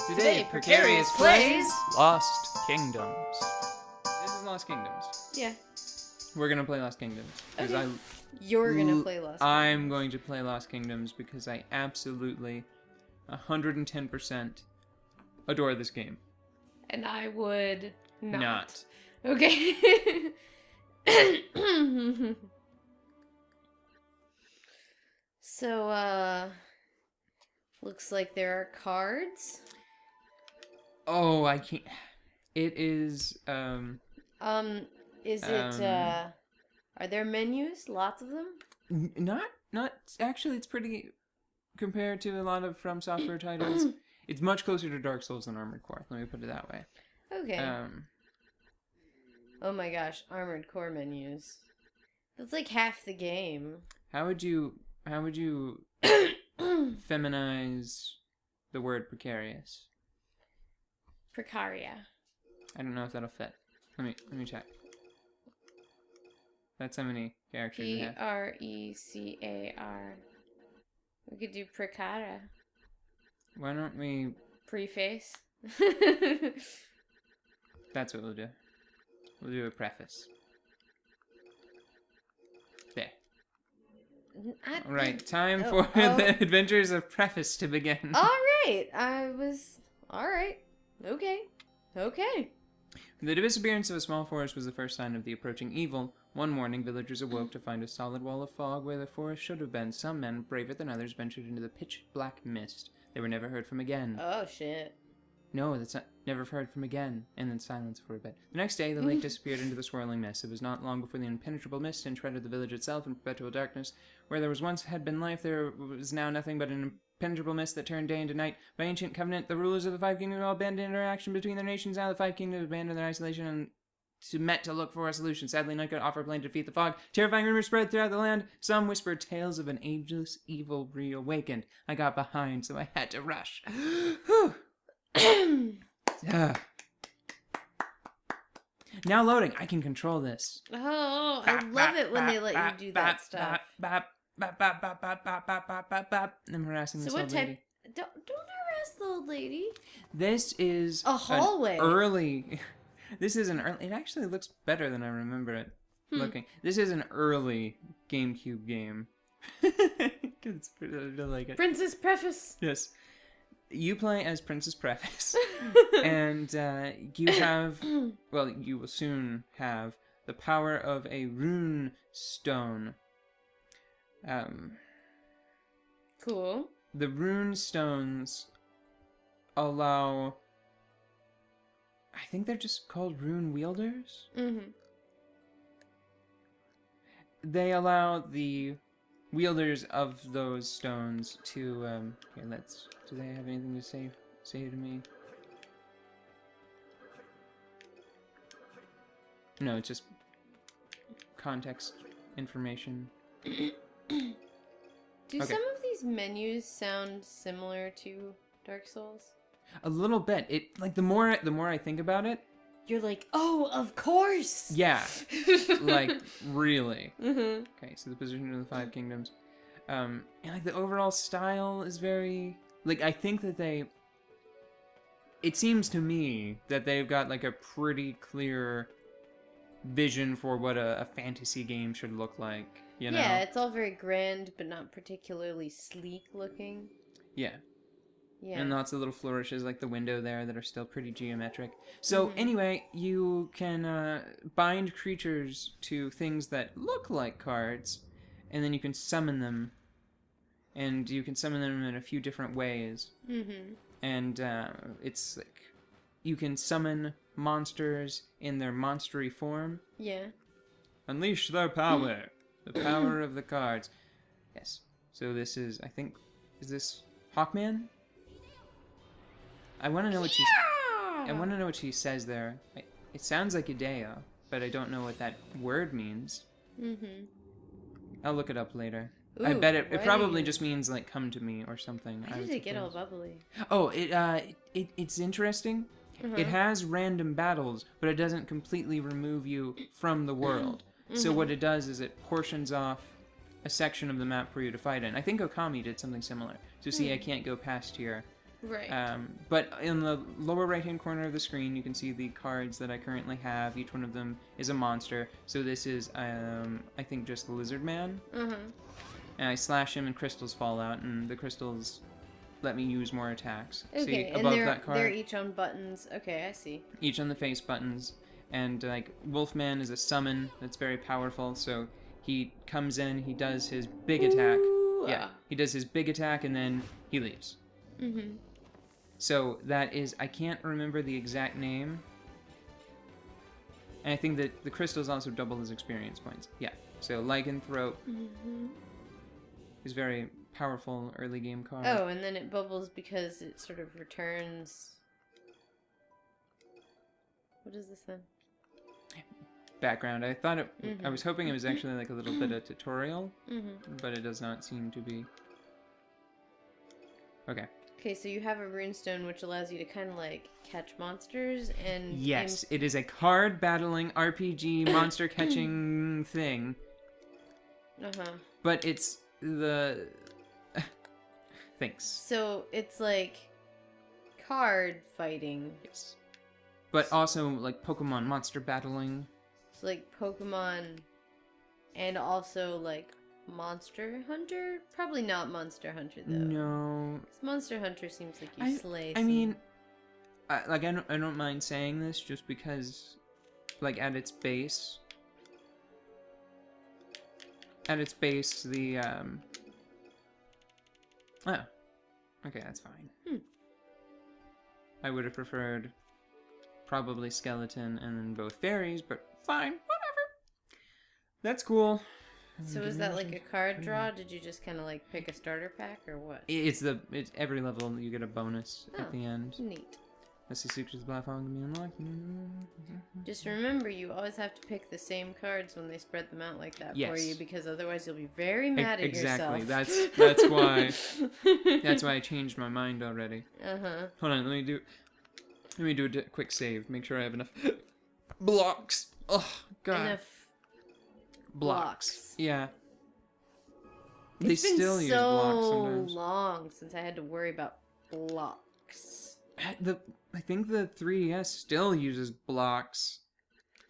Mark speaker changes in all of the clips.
Speaker 1: Today, Precarious plays Lost Kingdoms. This is Lost Kingdoms.
Speaker 2: Yeah.
Speaker 1: We're gonna play Lost Kingdoms.
Speaker 2: Okay. You're gonna play Lost Kingdoms.
Speaker 1: I'm going to play Lost Kingdoms because I absolutely 110% adore this game.
Speaker 2: And I would not.
Speaker 1: Not.
Speaker 2: Okay. So, looks like there are cards.
Speaker 1: Oh, I can't. It is,
Speaker 2: Is it, are there menus? Lots of them?
Speaker 1: Not, actually, it's pretty, compared to a lot of From Software titles, it's much closer to Dark Souls than Armored Core, let me put it that way.
Speaker 2: Okay. Oh my gosh, Armored Core menus. That's like half the game.
Speaker 1: How would you feminize the word precarious?
Speaker 2: Precaria.
Speaker 1: I don't know if that'll fit. Let me check. That's how many characters we have.
Speaker 2: Precar. We could do Precara.
Speaker 1: Why don't we...
Speaker 2: Preface.
Speaker 1: That's what we'll do. We'll do a preface. There. Alright, time for the adventures of Preface to begin.
Speaker 2: Alright, Alright. Okay.
Speaker 1: The disappearance of a small forest was the first sign of the approaching evil. One morning, villagers awoke to find a solid wall of fog where the forest should have been. Some men, braver than others, ventured into the pitch-black mist. They were never heard from again.
Speaker 2: Oh, shit.
Speaker 1: No, that's not... Never heard from again. And then silence for a bit. The next day, the lake disappeared into the swirling mist. It was not long before the impenetrable mist enshrouded the village itself in perpetual darkness. Where there was once had been life, there was now nothing but an impenetrable mist that turned day into night. By ancient covenant, the rulers of the Five Kingdoms all abandoned interaction between their nations. Now the Five Kingdoms abandoned their isolation and met to look for a solution. Sadly, none could offer a plan to defeat the fog. Terrifying rumors spread throughout the land. Some whispered tales of an ageless evil reawakened. I got behind, so I had to rush. Now loading. I can control this.
Speaker 2: Oh, I love it when they let you do that stuff.
Speaker 1: I'm harassing this old lady.
Speaker 2: Don't harass the old lady.
Speaker 1: This is
Speaker 2: a hallway.
Speaker 1: This is an early... It actually looks better than I remember it looking. This is an early GameCube game. It's pretty, I like it.
Speaker 2: Princess Preface.
Speaker 1: Yes. You play as Princess Preface. And you have... Well, you will soon have the power of a rune stone.
Speaker 2: Cool.
Speaker 1: The rune stones allow... I think they're just called rune wielders?
Speaker 2: Mm-hmm.
Speaker 1: They allow the wielders of those stones to, here, let's... Do they have anything to say to me? No, it's just context information.
Speaker 2: Do some of these menus sound similar to Dark Souls?
Speaker 1: A little bit. It like the more I think about it,
Speaker 2: you're like, oh, of course.
Speaker 1: Yeah, like really.
Speaker 2: Mm-hmm.
Speaker 1: Okay, so the position of the Five Kingdoms, and like the overall style is very like I think that they. It seems to me that they've got like a pretty clear vision for what a fantasy game should look like. You know?
Speaker 2: Yeah, it's all very grand, but not particularly sleek looking.
Speaker 1: Yeah.
Speaker 2: Yeah.
Speaker 1: And lots of little flourishes like the window there that are still pretty geometric. So anyway, you can bind creatures to things that look like cards, and then you can summon them. And you can summon them in a few different ways. Mm-hmm. And it's like you can summon monsters in their monstery form.
Speaker 2: Yeah.
Speaker 1: Unleash their power. The power of the cards. Yes. So this is, I think, is this Hawkman? I want to know what she says there. It sounds like Idea, but I don't know what that word means. Mm-hmm. I'll look it up later. Ooh, I bet it probably just means like come to me or something.
Speaker 2: Why did it get all bubbly?
Speaker 1: Oh, it's interesting. It has random battles, but it doesn't completely remove you from the world. So what it does is it portions off a section of the map for you to fight in. I think Okami did something similar. So see, I can't go past here.
Speaker 2: Right.
Speaker 1: But in the lower right-hand corner of the screen, you can see the cards that I currently have. Each one of them is a monster. So this is, I think, just the Lizard Man.
Speaker 2: Uh-huh.
Speaker 1: And I slash him and crystals fall out, and the crystals let me use more attacks.
Speaker 2: Okay,
Speaker 1: See,
Speaker 2: and
Speaker 1: above that card,
Speaker 2: they're each on buttons. Okay, I see.
Speaker 1: each on the face buttons. And, like, Wolfman is a summon that's very powerful, so he comes in, he does his big attack.
Speaker 2: Ooh,
Speaker 1: Yeah, he does his big attack, and then he leaves.
Speaker 2: Mm-hmm.
Speaker 1: So that is, I can't remember the exact name. And I think that the crystals also double his experience points. Yeah, so Lycanthrope is very powerful early game card.
Speaker 2: Oh, and then it bubbles because it sort of returns... What is this then?
Speaker 1: Background. I thought it, I was hoping it was actually like a little bit of tutorial, but it does not seem to be. Okay.
Speaker 2: Okay, so you have a runestone which allows you to kind of like catch monsters and...
Speaker 1: Yes, it is a card battling RPG monster catching thing.
Speaker 2: Uh-huh.
Speaker 1: But it's the... Thanks.
Speaker 2: So it's like card fighting.
Speaker 1: Yes. But also like Pokemon monster battling.
Speaker 2: So like Pokemon and also like Monster Hunter? Probably not Monster Hunter though.
Speaker 1: No.
Speaker 2: 'Cause Monster Hunter seems like you slay
Speaker 1: I mean, I don't mind saying this just because, like, at its base, the, oh. Okay, that's fine. I would have preferred probably Skeleton and then both fairies, but fine, whatever. That's cool.
Speaker 2: So is that like a card draw? Did you just kind of like pick a starter pack or what?
Speaker 1: It's every level you get a bonus at the end.
Speaker 2: Neat.
Speaker 1: Let's see, secrets of the platform can be unlocked.
Speaker 2: Just remember, you always have to pick the same cards when they spread them out like that for you, because otherwise you'll be very mad at yourself.
Speaker 1: Exactly. That's why. That's why I changed my mind already. Hold on. Let me do a quick save. Make sure I have enough blocks. Oh God.
Speaker 2: Enough blocks.
Speaker 1: Yeah.
Speaker 2: It's been
Speaker 1: still use blocks sometimes.
Speaker 2: so long since I had to worry about blocks.
Speaker 1: I think the 3DS still uses blocks.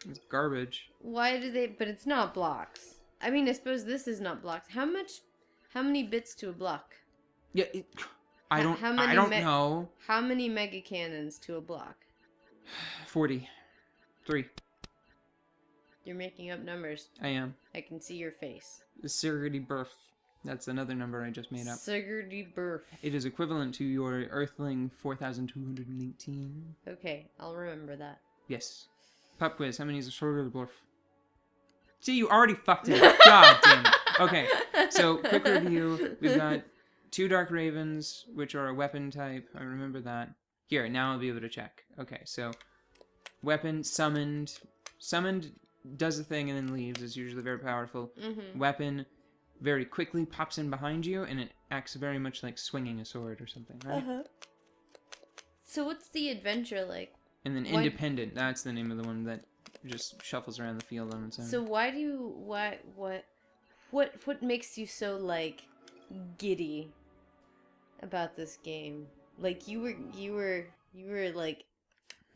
Speaker 1: It's garbage.
Speaker 2: Why do they? But it's not blocks. I mean, I suppose this is not blocks. How many bits to a block?
Speaker 1: Yeah, I don't know.
Speaker 2: How many mega cannons to a block?
Speaker 1: 43.
Speaker 2: You're making up numbers.
Speaker 1: I am.
Speaker 2: I can see your face.
Speaker 1: Sigurdy birth. That's another number I just made up.
Speaker 2: Sigurdy birth.
Speaker 1: It is equivalent to your Earthling 4,218.
Speaker 2: Okay, I'll remember that.
Speaker 1: Yes. Pop quiz. How many is a Sigurdy birth? See, you already fucked it up. God damn it. Okay, so quick review. We've got 2 Dark Ravens, which are a weapon type. I remember that. Here, now I'll be able to check. Okay, so weapon, summoned. Summoned does a thing and then leaves. It's usually very powerful. Weapon very quickly pops in behind you, and it acts very much like swinging a sword or something, right?
Speaker 2: So what's the adventure like?
Speaker 1: And then independent. That's the name of the one that just shuffles around the field on its own.
Speaker 2: So why do you what makes you so like giddy about this game? Like you were like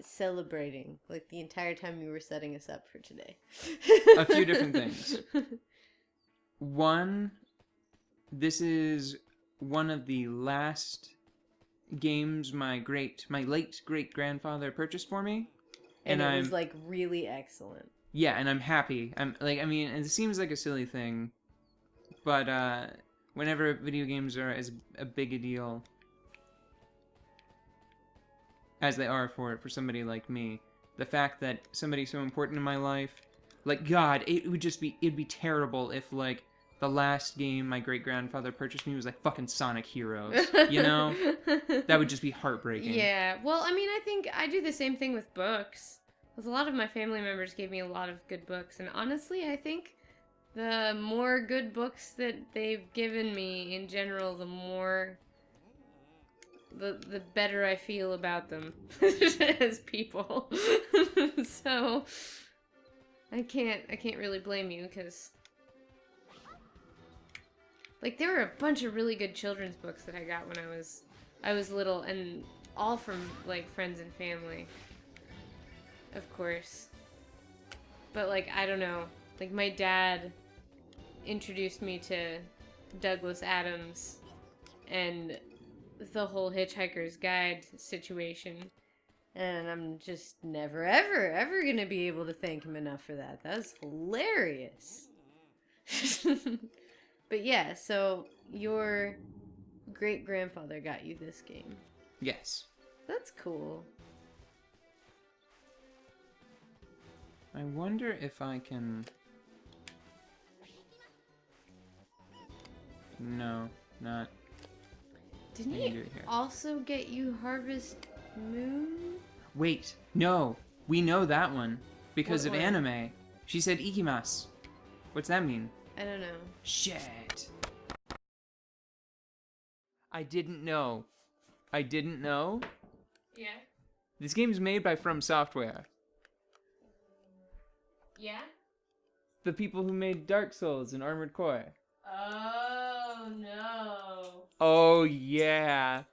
Speaker 2: celebrating like the entire time you were setting us up for today.
Speaker 1: A few different things. One, this is one of the last games my late great grandfather purchased for me,
Speaker 2: and it was like really excellent.
Speaker 1: Yeah, and I'm happy. I'm like, I mean, it seems like a silly thing, but whenever video games are as a big a deal as they are for somebody like me, the fact that somebody so important in my life, like, God, it'd be terrible if, like, the last game my great-grandfather purchased me was, like, fucking Sonic Heroes, you know? That would just be heartbreaking.
Speaker 2: Yeah, well, I mean, I think I do the same thing with books. Because a lot of my family members gave me a lot of good books, and honestly, I think the more good books that they've given me in general, the more... the better I feel about them as people. So I can't really blame you, because like there were a bunch of really good children's books that I got when I was I was little, and all from, like, friends and family. Of course. But, like, I don't know. Like, my dad introduced me to Douglas Adams and the whole Hitchhiker's Guide situation. And I'm just never, ever gonna be able to thank him enough for that. That's hilarious. But yeah, so your great-grandfather got you this game.
Speaker 1: Yes.
Speaker 2: That's cool.
Speaker 1: I wonder if I can... No, not...
Speaker 2: Didn't
Speaker 1: I can do
Speaker 2: he
Speaker 1: it here.
Speaker 2: also get you Harvest Moon?
Speaker 1: Wait, no. We know that one. Because
Speaker 2: What
Speaker 1: of
Speaker 2: one?
Speaker 1: anime. She said ikimasu. What's that mean?
Speaker 2: I don't know.
Speaker 1: Shit. I didn't know. I didn't know?
Speaker 2: Yeah?
Speaker 1: This game's made by From Software.
Speaker 2: Yeah?
Speaker 1: The people who made Dark Souls and Armored Core.
Speaker 2: Oh, no.
Speaker 1: Oh, yeah.